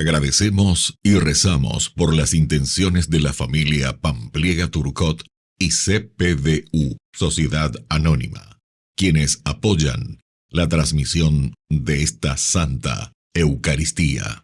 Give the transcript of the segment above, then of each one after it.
Agradecemos y rezamos por las intenciones de la familia Pampliega Turcot y CPDU, Sociedad Anónima, quienes apoyan la transmisión de esta Santa Eucaristía.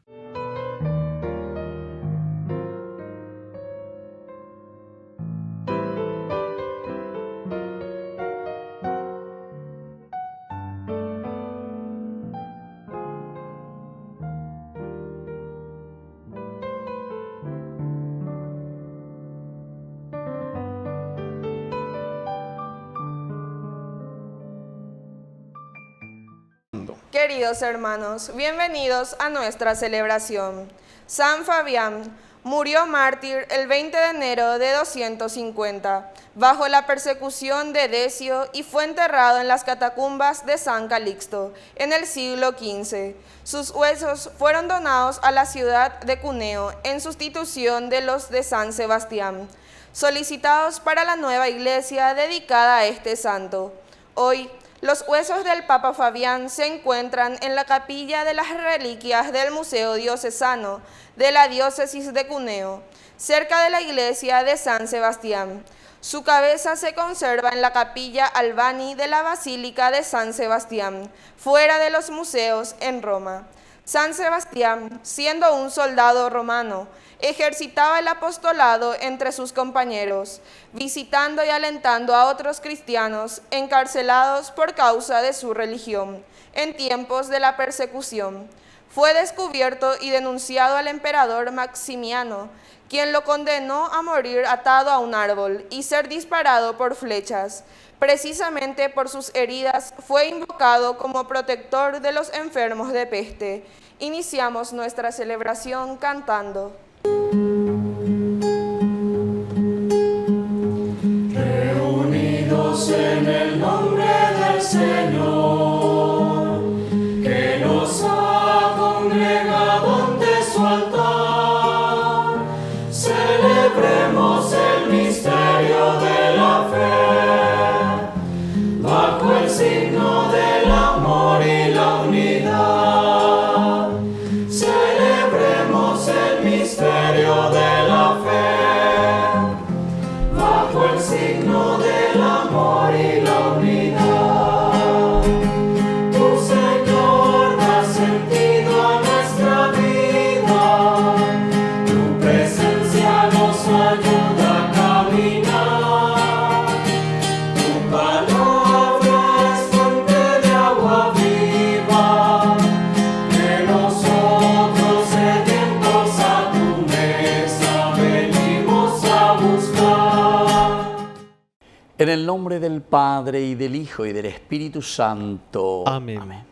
Queridos hermanos, bienvenidos a nuestra celebración. San Fabián murió mártir el 20 de enero de 250, bajo la persecución de Decio, y fue enterrado en las catacumbas de San Calixto, en el siglo XV. Sus huesos fueron donados a la ciudad de Cuneo, en sustitución de los de San Sebastián, solicitados para la nueva iglesia dedicada a este santo. Hoy, los huesos del Papa Fabián se encuentran en la capilla de las reliquias del Museo Diocesano de la Diócesis de Cuneo, cerca de la iglesia de San Sebastián. Su cabeza se conserva en la capilla Albani de la Basílica de San Sebastián, fuera de los museos en Roma. San Sebastián, siendo un soldado romano, ejercitaba el apostolado entre sus compañeros, visitando y alentando a otros cristianos encarcelados por causa de su religión, en tiempos de la persecución. Fue descubierto y denunciado al emperador Maximiano, quien lo condenó a morir atado a un árbol y ser disparado por flechas. Precisamente por sus heridas fue invocado como protector de los enfermos de peste. Iniciamos nuestra celebración cantando. Reunidos en el nombre del Señor, que nos ha congregado ante su altar, celebremos el misterio de la fe, bajo el signo del amor y la unidad. Celebremos el misterio de la fe, bajo el signo del amor y la unidad. Tu Señor da sentido a nuestra vida, tu presencia nos ayuda a caminar. Tu palabra es fuente de agua viva, que nosotros sedientos a tu mesa venimos a buscar. En el nombre del Padre, y del Hijo, y del Espíritu Santo. Amén. Amén.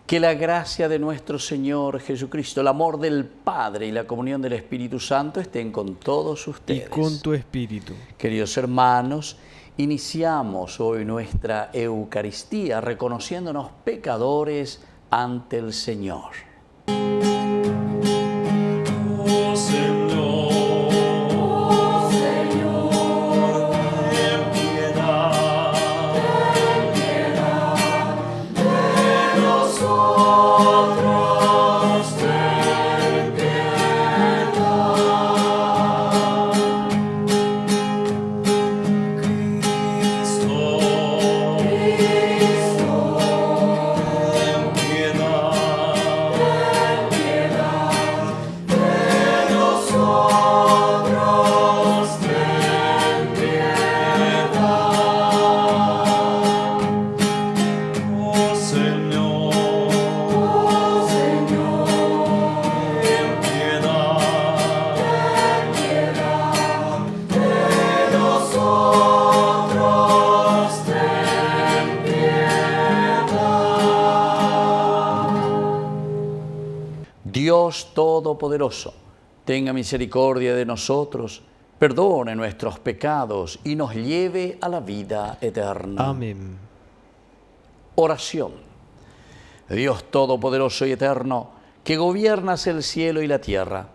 Que la gracia de nuestro Señor Jesucristo, el amor del Padre y la comunión del Espíritu Santo estén con todos Y ustedes. con tu espíritu. Queridos hermanos, iniciamos hoy nuestra Eucaristía reconociéndonos pecadores ante el Señor. Oh Señor, ten piedad de nosotros, ten piedad. Cristo, ten piedad de nosotros, ten piedad. Oh Señor, ten piedad de nosotros, ten piedad. Dios Todopoderoso, tenga misericordia de nosotros, perdone nuestros pecados y nos lleve a la vida eterna. Amén. Oración. Dios Todopoderoso y Eterno, que gobiernas el cielo y la tierra,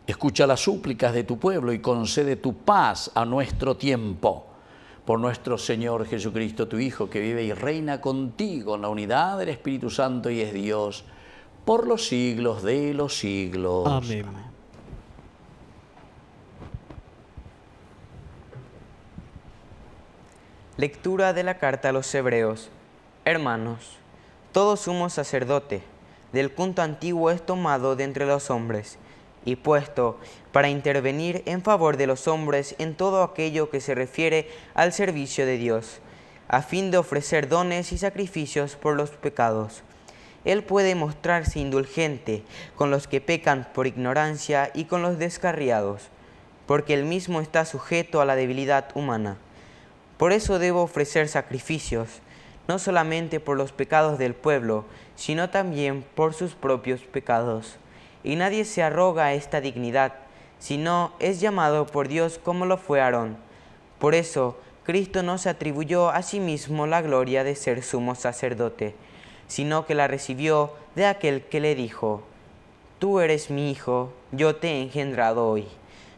escucha las súplicas de tu pueblo y concede tu paz a nuestro tiempo. Por nuestro Señor Jesucristo, tu Hijo, que vive y reina contigo en la unidad del Espíritu Santo y es Dios por los siglos de los siglos. Amén. Lectura de la carta a los Hebreos. Hermanos, todo sumo sacerdote del culto antiguo es tomado de entre los hombres y puesto para intervenir en favor de los hombres en todo aquello que se refiere al servicio de Dios, a fin de ofrecer dones y sacrificios por los pecados. Él puede mostrarse indulgente con los que pecan por ignorancia y con los descarriados, porque él mismo está sujeto a la debilidad humana. Por eso debo ofrecer sacrificios, no solamente por los pecados del pueblo, sino también por sus propios pecados. Y nadie se arroga esta dignidad, sino es llamado por Dios como lo fue Aarón. Por eso, Cristo no se atribuyó a sí mismo la gloria de ser sumo sacerdote, sino que la recibió de aquel que le dijo: Tú eres mi hijo, yo te he engendrado hoy.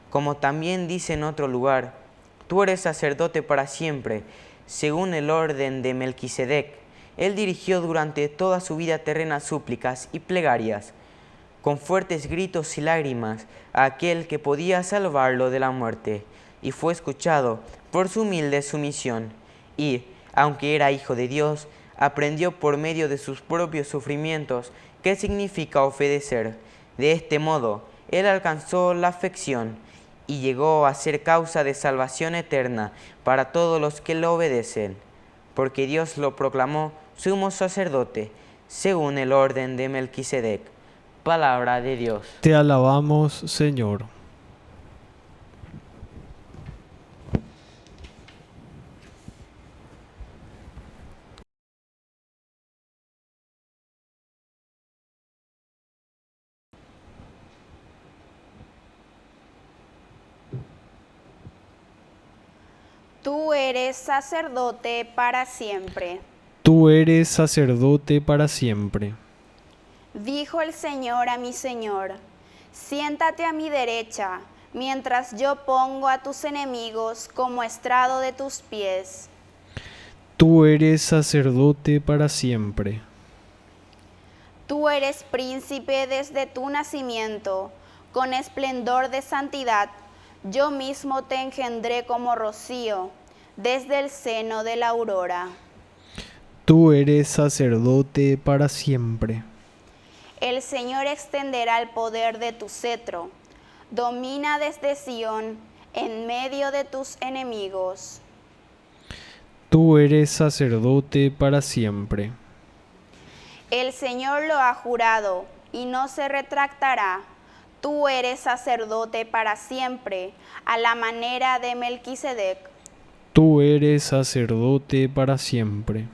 Como también dice en otro lugar: Tú eres sacerdote para siempre, según el orden de Melquisedec. Él dirigió durante toda su vida terrena súplicas y plegarias, con fuertes gritos y lágrimas, a aquel que podía salvarlo de la muerte, y fue escuchado por su humilde sumisión, y, aunque era hijo de Dios, aprendió por medio de sus propios sufrimientos qué significa obedecer. De este modo, él alcanzó la afección y llegó a ser causa de salvación eterna para todos los que lo obedecen, porque Dios lo proclamó sumo sacerdote, según el orden de Melquisedec. Palabra de Dios. Te alabamos, Señor. Tú eres sacerdote para siempre. Tú eres sacerdote para siempre. Dijo el Señor a mi Señor: siéntate a mi derecha, mientras yo pongo a tus enemigos como estrado de tus pies. Tú eres sacerdote para siempre. Tú eres príncipe desde tu nacimiento, con esplendor de santidad. Yo mismo te engendré como rocío, desde el seno de la aurora. Tú eres sacerdote para siempre. El Señor extenderá el poder de tu cetro. Domina desde Sión, en medio de tus enemigos. Tú eres sacerdote para siempre. El Señor lo ha jurado y no se retractará. Tú eres sacerdote para siempre, a la manera de Melquisedec. Tú eres sacerdote para siempre.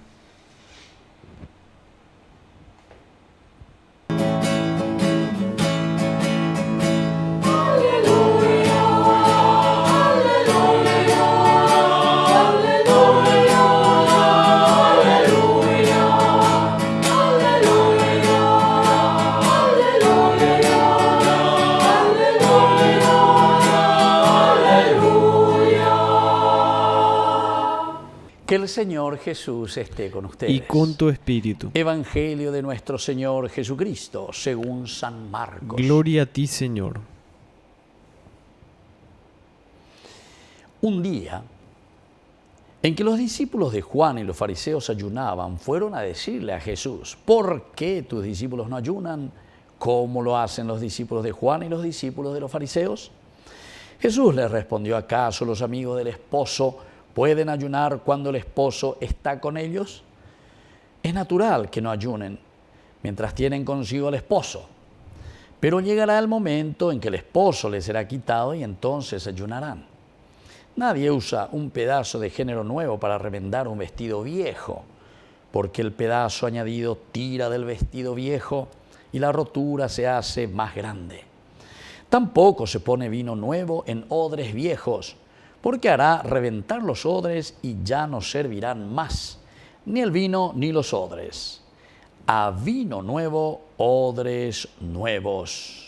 Que el Señor Jesús esté con ustedes. Y con tu espíritu. Evangelio de nuestro Señor Jesucristo, según San Marcos. Gloria a ti, Señor. Un día en que los discípulos de Juan y los fariseos ayunaban, fueron a decirle a Jesús: ¿por qué tus discípulos no ayunan como lo hacen los discípulos de Juan y los discípulos de los fariseos? Jesús les respondió: ¿acaso los amigos del esposo pueden ayunar cuando el esposo está con ellos? Es natural que no ayunen mientras tienen consigo al esposo, pero llegará el momento en que el esposo les será quitado y entonces ayunarán. Nadie usa un pedazo de género nuevo para remendar un vestido viejo, porque el pedazo añadido tira del vestido viejo y la rotura se hace más grande. Tampoco se pone vino nuevo en odres viejos, porque hará reventar los odres y ya no servirán más, ni el vino ni los odres. A vino nuevo, odres nuevos.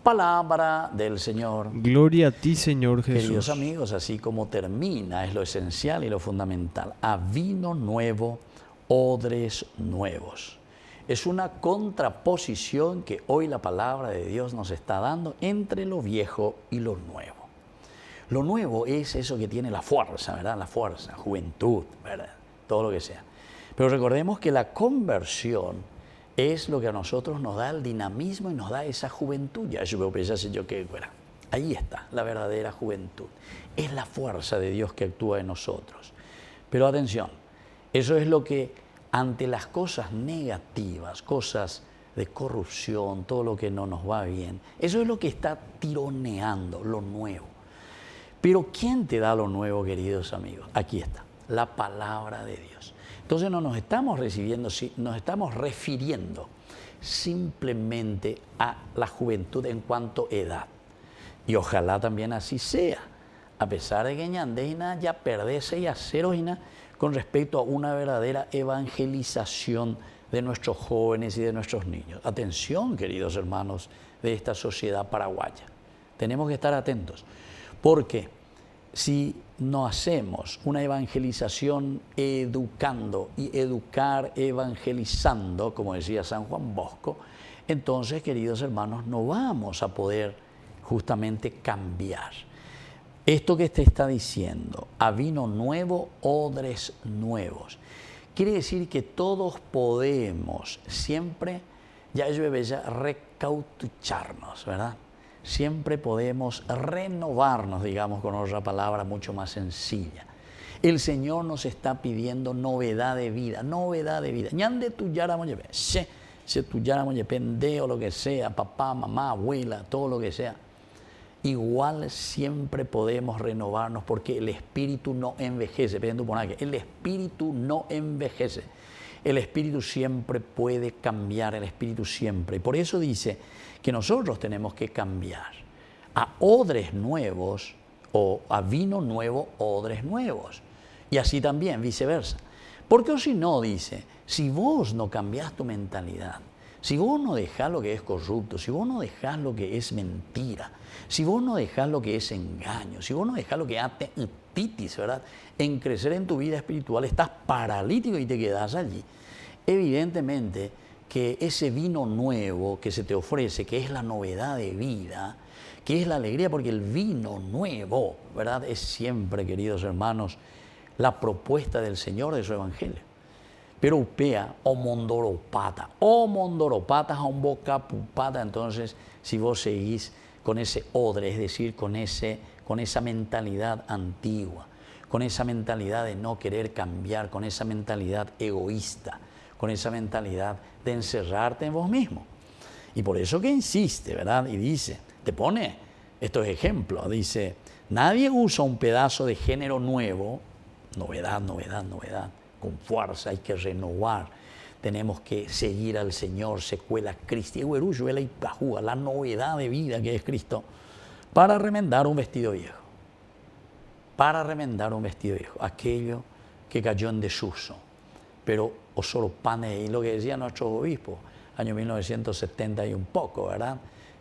Palabra del Señor. Gloria a ti, Señor Jesús. Queridos amigos, así como termina es lo esencial y lo fundamental. A vino nuevo, odres nuevos. Es una contraposición que hoy la palabra de Dios nos está dando entre lo viejo y lo nuevo. Lo nuevo es eso que tiene la fuerza, ¿verdad? La fuerza, juventud, ¿verdad? Todo lo que sea. Pero recordemos que la conversión es lo que a nosotros nos da el dinamismo y nos da esa juventud. Ya yo pensé yo que fuera. Ahí está la verdadera juventud. Es la fuerza de Dios que actúa en nosotros. Pero atención, eso es lo que ante las cosas negativas, cosas de corrupción, todo lo que no nos va bien, eso es lo que está tironeando lo nuevo. Pero ¿quién te da lo nuevo, queridos amigos? Aquí está, la palabra de Dios. Entonces no nos estamos refiriendo simplemente a la juventud en cuanto a edad. Y ojalá también así sea, a pesar de que ñandejina ya perdese y acerojina con respecto a una verdadera evangelización de nuestros jóvenes y de nuestros niños. Atención, queridos hermanos de esta sociedad paraguaya. Tenemos que estar atentos, porque si no hacemos una evangelización educando y educar evangelizando, como decía San Juan Bosco, entonces, queridos hermanos, no vamos a poder justamente cambiar. Esto que te está diciendo, a vino nuevo, odres nuevos, quiere decir que todos podemos siempre, ya es bella, recautucharnos, ¿verdad? Siempre podemos renovarnos, digamos con otra palabra mucho más sencilla. El Señor nos está pidiendo novedad de vida, novedad de vida. Ñande tuyara moyepe, se tuyara moyepe, o lo que sea, papá, mamá, abuela, todo lo que sea. Igual siempre podemos renovarnos porque el espíritu no envejece. El espíritu no envejece. El espíritu siempre puede cambiar, el espíritu siempre. Y por eso dice que nosotros tenemos que cambiar a odres nuevos o a vino nuevo, odres nuevos. Y así también, viceversa. Porque o si no, dice, si vos no cambiás tu mentalidad, si vos no dejás lo que es corrupto, si vos no dejás lo que es mentira, si vos no dejás lo que es engaño, si vos no dejás lo que es titis, ¿verdad? En crecer en tu vida espiritual, estás paralítico y te quedás allí. Evidentemente que ese vino nuevo que se te ofrece, que es la novedad de vida, que es la alegría, porque el vino nuevo, ¿verdad? Es siempre, queridos hermanos, la propuesta del Señor de su Evangelio. Pero upea o mondoropata a un boca pupata. Entonces, si vos seguís con ese odre, es decir, con esa mentalidad antigua, con esa mentalidad de no querer cambiar, con esa mentalidad egoísta, con esa mentalidad de encerrarte en vos mismo. Y por eso que insiste, ¿verdad? Y dice, te pone estos ejemplos, dice, nadie usa un pedazo de género nuevo, novedad, con fuerza, hay que renovar, tenemos que seguir al Señor, secuela Cristi, la novedad de vida que es Cristo, para remendar un vestido viejo, aquello que cayó en desuso. Pero solo panes, y lo que decía nuestro obispo, año 1970 y un poco, ¿verdad?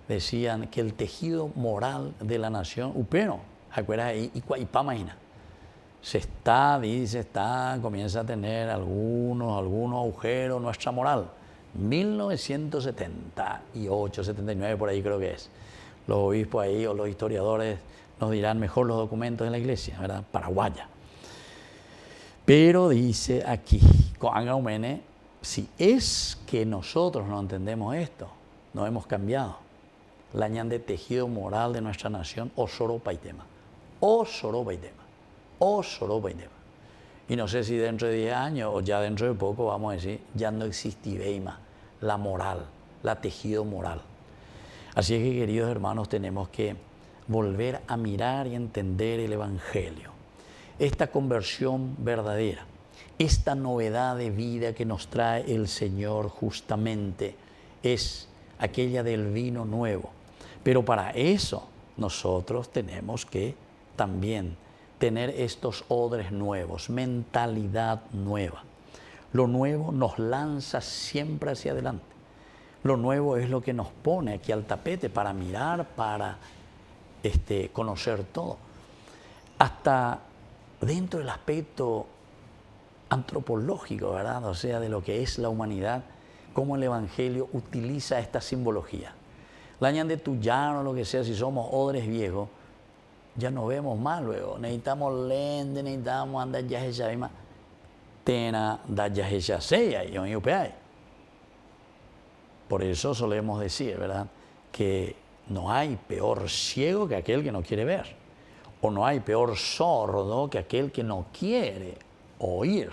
Decían que el tejido moral de la nación, upero, acuerdas, y imagina, comienza a tener algunos agujeros nuestra moral. 1978, 79, por ahí creo que es. Los obispos ahí o los historiadores nos dirán mejor los documentos de la iglesia, ¿verdad? Paraguaya. Pero dice aquí, si es que nosotros no entendemos esto, no hemos cambiado, la ñan de tejido moral de nuestra nación, osoropa y tema. Y no sé si dentro de 10 años o ya dentro de poco vamos a decir, ya no existe más la moral, la tejido moral. Así es que, queridos hermanos, tenemos que volver a mirar y entender el Evangelio. Esta conversión verdadera, esta novedad de vida que nos trae el Señor justamente es aquella del vino nuevo. Pero para eso nosotros tenemos que también tener estos odres nuevos, mentalidad nueva. Lo nuevo nos lanza siempre hacia adelante. Lo nuevo es lo que nos pone aquí al tapete para mirar, para conocer todo. Hasta dentro del aspecto antropológico, ¿verdad? O sea, de lo que es la humanidad, cómo el Evangelio utiliza esta simbología. La de tuyano, lo que sea, si somos odres viejos, ya no vemos más luego. Necesitamos lente, necesitamos andar ya esa misma. Tena da ya esa sella y un Por eso solemos decir, ¿verdad?, que no hay peor ciego que aquel que no quiere ver, o no hay peor sordo que aquel que no quiere oír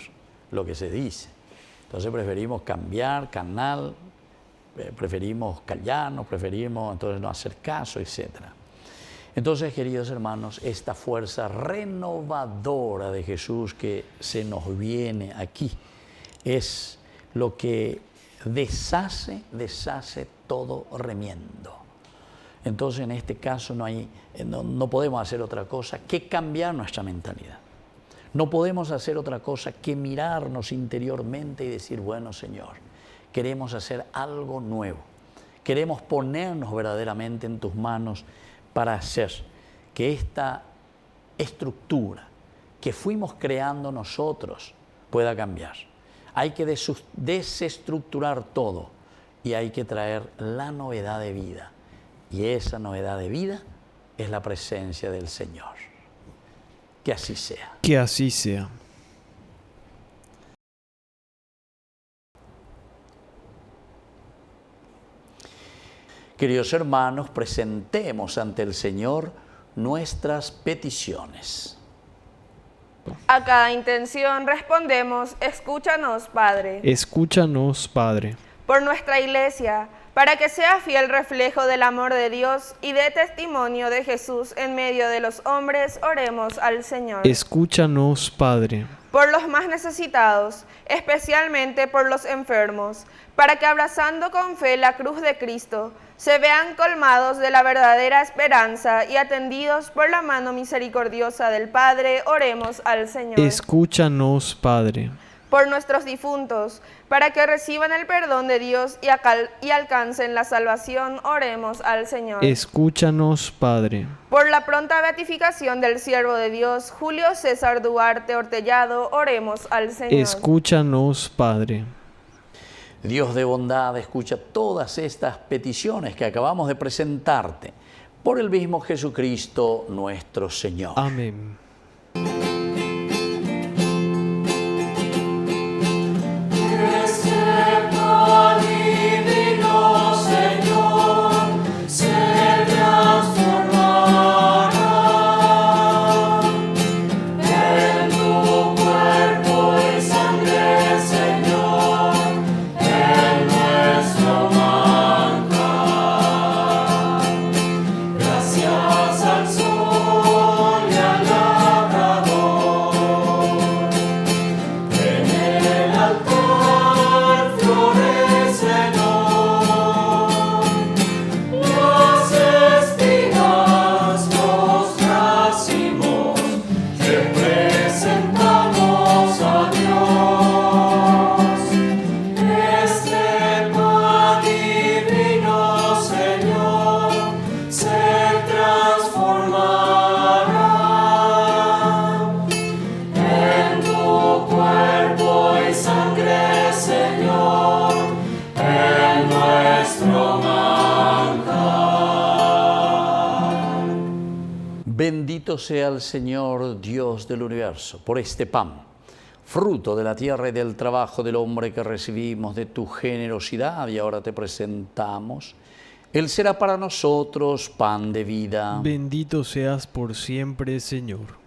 lo que se dice. Entonces preferimos cambiar canal, preferimos callarnos, preferimos entonces no hacer caso, etc. Entonces, queridos hermanos, esta fuerza renovadora de Jesús que se nos viene aquí es lo que deshace todo remiendo. Entonces, en este caso no podemos hacer otra cosa que cambiar nuestra mentalidad. No podemos hacer otra cosa que mirarnos interiormente y decir, bueno, Señor, queremos hacer algo nuevo. Queremos ponernos verdaderamente en tus manos para hacer que esta estructura que fuimos creando nosotros pueda cambiar. Hay que desestructurar todo y hay que traer la novedad de vida. Y esa novedad de vida es la presencia del Señor. Que así sea. Que así sea. Queridos hermanos, presentemos ante el Señor nuestras peticiones. A cada intención respondemos, escúchanos, Padre. Escúchanos, Padre. Por nuestra Iglesia, para que sea fiel reflejo del amor de Dios y dé testimonio de Jesús en medio de los hombres, oremos al Señor. Escúchanos, Padre. Por los más necesitados, especialmente por los enfermos, para que abrazando con fe la cruz de Cristo, se vean colmados de la verdadera esperanza y atendidos por la mano misericordiosa del Padre, oremos al Señor. Escúchanos, Padre. Por nuestros difuntos, para que reciban el perdón de Dios y alcancen la salvación, oremos al Señor. Escúchanos, Padre. Por la pronta beatificación del siervo de Dios, Julio César Duarte Ortellado, oremos al Señor. Escúchanos, Padre. Dios de bondad, escucha todas estas peticiones que acabamos de presentarte por el mismo Jesucristo nuestro Señor. Amén. Bendito sea el Señor, Dios del universo, por este pan, fruto de la tierra y del trabajo del hombre que recibimos de tu generosidad y ahora te presentamos. Él será para nosotros pan de vida. Bendito seas por siempre, Señor.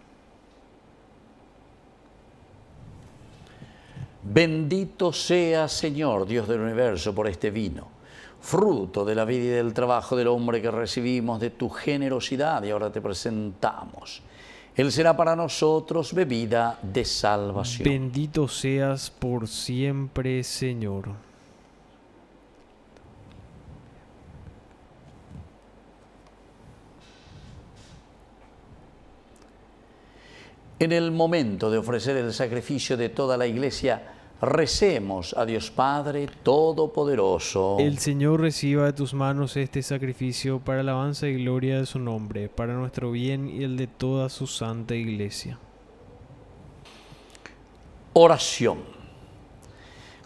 Bendito sea, Señor, Dios del universo, por este vino, fruto de la vida y del trabajo del hombre que recibimos de tu generosidad y ahora te presentamos. Él será para nosotros bebida de salvación. Bendito seas por siempre, Señor. En el momento de ofrecer el sacrificio de toda la Iglesia, recemos a Dios Padre Todopoderoso. El Señor reciba de tus manos este sacrificio para alabanza y gloria de su nombre, para nuestro bien y el de toda su santa Iglesia. Oración.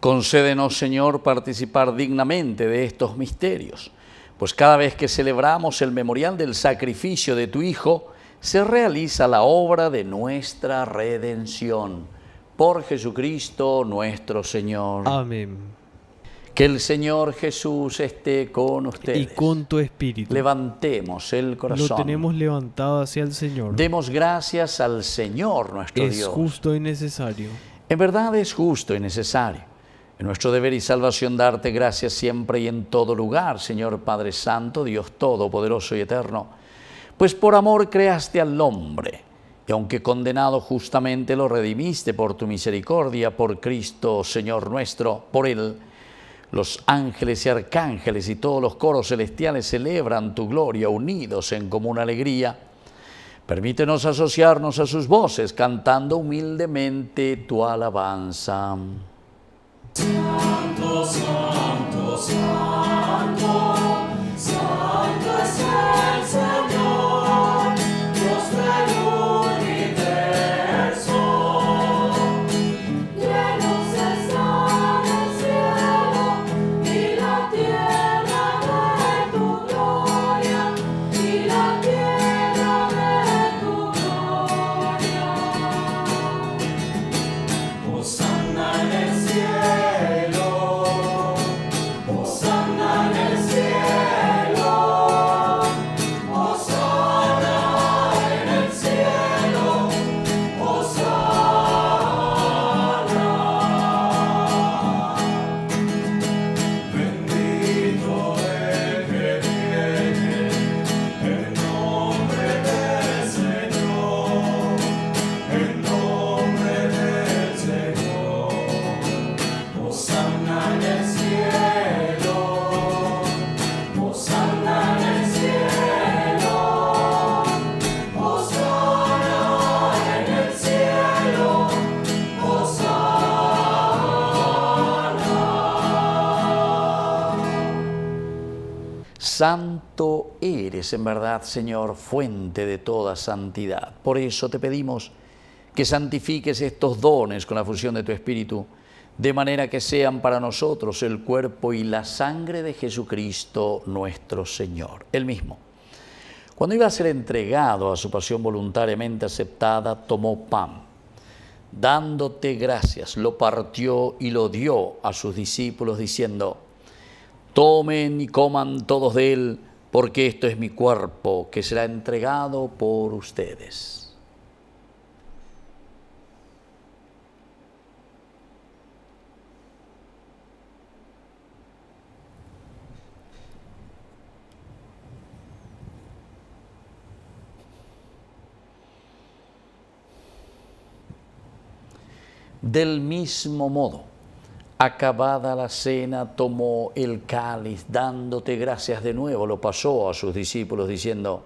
Concédenos, Señor, participar dignamente de estos misterios, pues cada vez que celebramos el memorial del sacrificio de tu Hijo, se realiza la obra de nuestra redención. Por Jesucristo nuestro Señor. Amén. Que el Señor Jesús esté con ustedes. Y con tu espíritu. Levantemos el corazón. Lo tenemos levantado hacia el Señor. Demos gracias al Señor nuestro Es Dios. justo y necesario. En verdad es justo y necesario. En nuestro deber y salvación darte gracias siempre y en todo lugar, Señor Padre Santo, Dios Todopoderoso y Eterno. Pues por amor creaste al hombre, y aunque condenado justamente lo redimiste por tu misericordia, por Cristo, Señor nuestro, por Él, los ángeles y arcángeles y todos los coros celestiales celebran tu gloria unidos en común alegría. Permítenos asociarnos a sus voces, cantando humildemente tu alabanza. Santo, santo, santo, santo es el Señor, Dios del universo. Llenos están el cielo y la tierra de tu gloria, y la tierra de tu gloria. Hosanna en el cielo, Hosanna en el cielo, Hosanna en el cielo, Hosanna. Bendito el que viene en nombre del Señor, en nombre del Señor. Hosanna en el cielo, Hosanna en el cielo, Hosanna en el cielo, Hosanna. Santo eres en verdad, Señor, fuente de toda santidad. Por eso te pedimos que santifiques estos dones con la fusión de tu Espíritu, de manera que sean para nosotros el cuerpo y la sangre de Jesucristo nuestro Señor. Él mismo, cuando iba a ser entregado a su pasión voluntariamente aceptada, tomó pan. Dándote gracias, lo partió y lo dio a sus discípulos, diciendo: tomen y coman todos de él, porque esto es mi cuerpo, que será entregado por ustedes. Del mismo modo, acabada la cena, tomó el cáliz, dándote gracias de nuevo, lo pasó a sus discípulos, diciendo: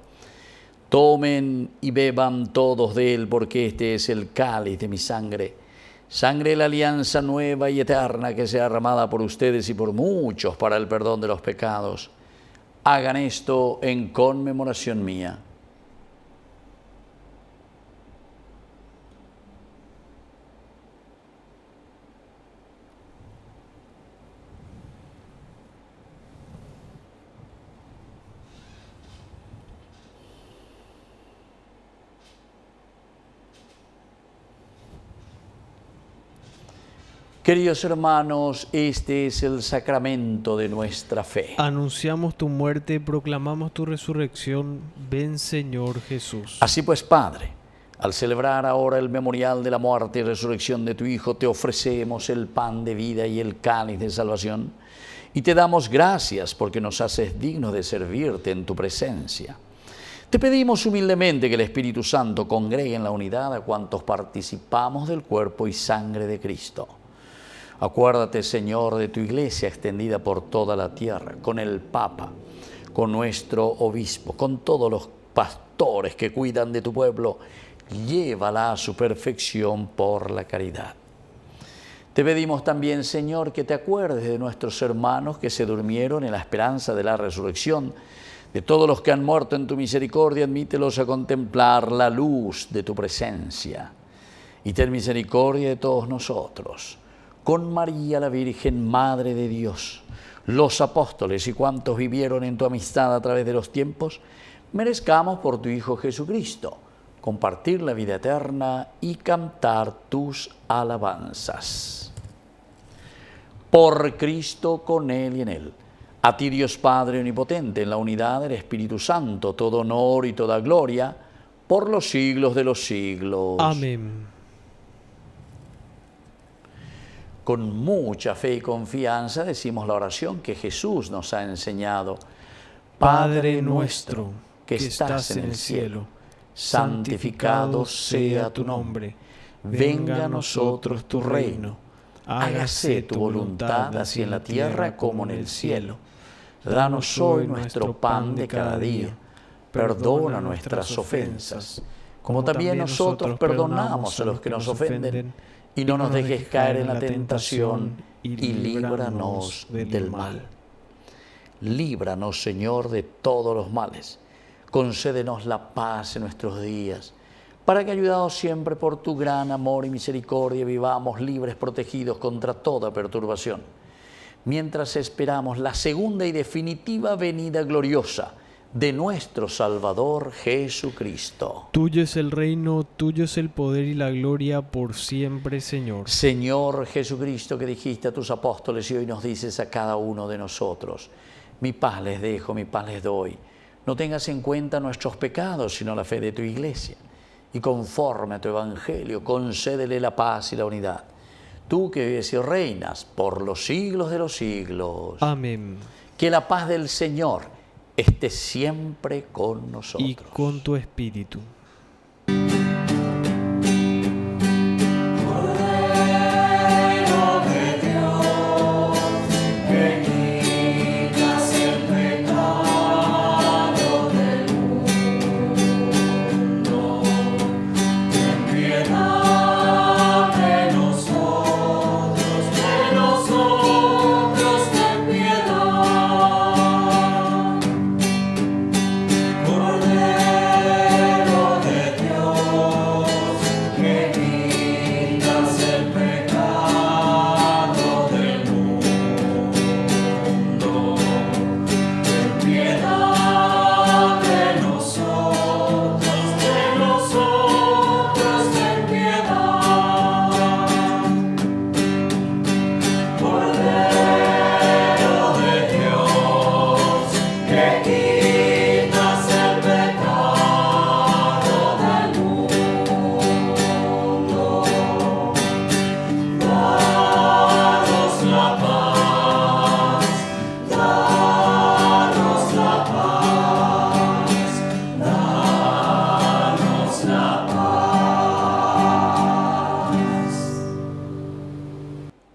tomen y beban todos de él, porque este es el cáliz de mi sangre, sangre de la alianza nueva y eterna, que sea derramada por ustedes y por muchos para el perdón de los pecados. Hagan esto en conmemoración mía. Queridos hermanos, este es el sacramento de nuestra fe. Anunciamos tu muerte, proclamamos tu resurrección. Ven, Señor Jesús. Así pues, Padre, al celebrar ahora el memorial de la muerte y resurrección de tu Hijo, te ofrecemos el pan de vida y el cáliz de salvación, y te damos gracias porque nos haces dignos de servirte en tu presencia. Te pedimos humildemente que el Espíritu Santo congregue en la unidad a cuantos participamos del cuerpo y sangre de Cristo. Acuérdate, Señor, de tu iglesia extendida por toda la tierra, con el Papa, con nuestro obispo, con todos los pastores que cuidan de tu pueblo. Llévala a su perfección por la caridad. Te pedimos también, Señor, que te acuerdes de nuestros hermanos que se durmieron en la esperanza de la resurrección. De todos los que han muerto en tu misericordia, admítelos a contemplar la luz de tu presencia. Y ten misericordia de todos nosotros, con María la Virgen, Madre de Dios, los apóstoles y cuantos vivieron en tu amistad a través de los tiempos, merezcamos por tu Hijo Jesucristo compartir la vida eterna y cantar tus alabanzas. Por Cristo, con Él y en Él. A ti, Dios Padre Omnipotente, en la unidad del Espíritu Santo, todo honor y toda gloria, por los siglos de los siglos. Amén. Con mucha fe y confianza decimos la oración que Jesús nos ha enseñado. Padre nuestro, que estás en el cielo, santificado sea tu nombre. Venga a nosotros tu reino. Hágase tu voluntad, así en la tierra como en el cielo. Danos hoy nuestro pan de cada día. Perdona nuestras ofensas, como también nosotros perdonamos a los que nos ofenden. Y no nos dejes caer en la tentación, y líbranos del mal. Líbranos, Señor, de todos los males. Concédenos la paz en nuestros días, para que, ayudados siempre por tu gran amor y misericordia, vivamos libres, protegidos contra toda perturbación, mientras esperamos la segunda y definitiva venida gloriosa de nuestro Salvador Jesucristo. Tuyo es el reino, tuyo es el poder y la gloria por siempre, Señor. Señor Jesucristo, que dijiste a tus apóstoles y hoy nos dices a cada uno de nosotros: mi paz les dejo, mi paz les doy. No tengas en cuenta nuestros pecados, sino la fe de tu iglesia. Y conforme a tu evangelio, concédele la paz y la unidad. Tú que vives y reinas por los siglos de los siglos. Amén. Que la paz del Señor esté siempre con nosotros. Y con tu espíritu.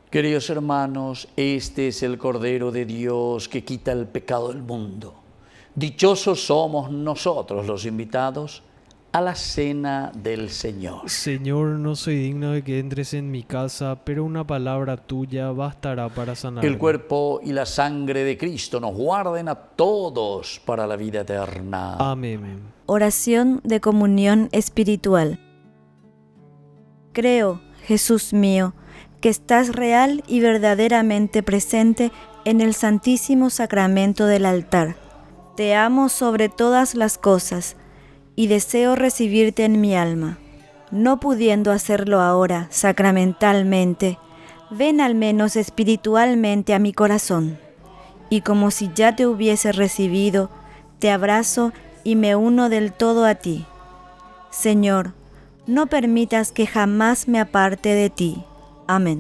Queridos hermanos, este es el Cordero de Dios que quita el pecado del mundo. Dichosos somos nosotros los invitados a la cena del Señor. Señor, no soy digno de que entres en mi casa, pero una palabra tuya bastará para sanarme. Que el cuerpo y la sangre de Cristo nos guarden a todos para la vida eterna. Amén. Oración de comunión espiritual. Creo, Jesús mío, que estás real y verdaderamente presente en el Santísimo Sacramento del altar. Te amo sobre todas las cosas y deseo recibirte en mi alma. No pudiendo hacerlo ahora sacramentalmente, ven al menos espiritualmente a mi corazón, y como si ya te hubiese recibido, te abrazo y me uno del todo a ti. Señor, no permitas que jamás me aparte de ti. Amén.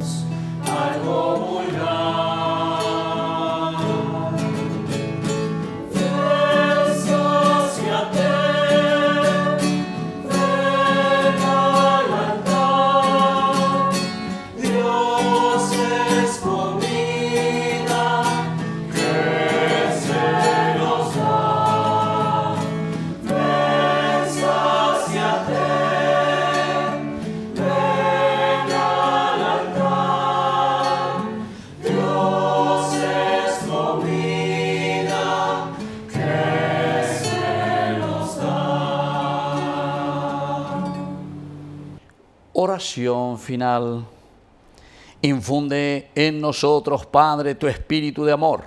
Oración final. Infunde en nosotros, Padre, tu espíritu de amor,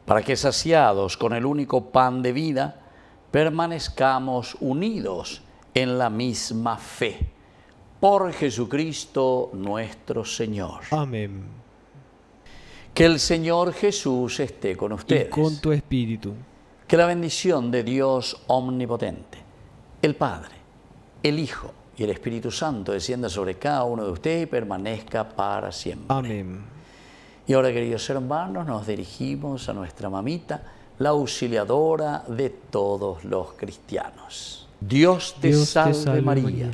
para que saciados con el único pan de vida, permanezcamos unidos en la misma fe. Por Jesucristo nuestro Señor. Amén. Que el Señor Jesús esté con ustedes. Y con tu espíritu. Que la bendición de Dios omnipotente, el Padre, el Hijo y el Espíritu Santo descienda sobre cada uno de ustedes y permanezca para siempre. Amén. Y ahora, queridos hermanos, nos dirigimos a nuestra mamita, la auxiliadora de todos los cristianos. Dios te salve María,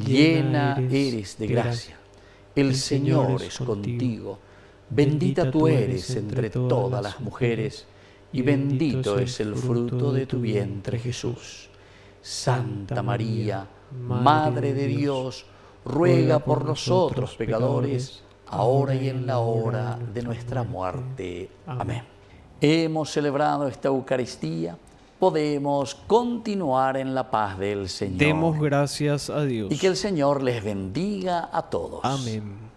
llena eres de gracia. El Señor es contigo. Bendita tú eres entre todas las mujeres, y bendito es el fruto de tu vientre, Jesús. Santa María, Madre de Dios, ruega por nosotros pecadores, ahora y en la hora de nuestra muerte. Amén. Hemos celebrado esta Eucaristía, podemos continuar en la paz del Señor. Demos gracias a Dios. Y que el Señor les bendiga a todos. Amén.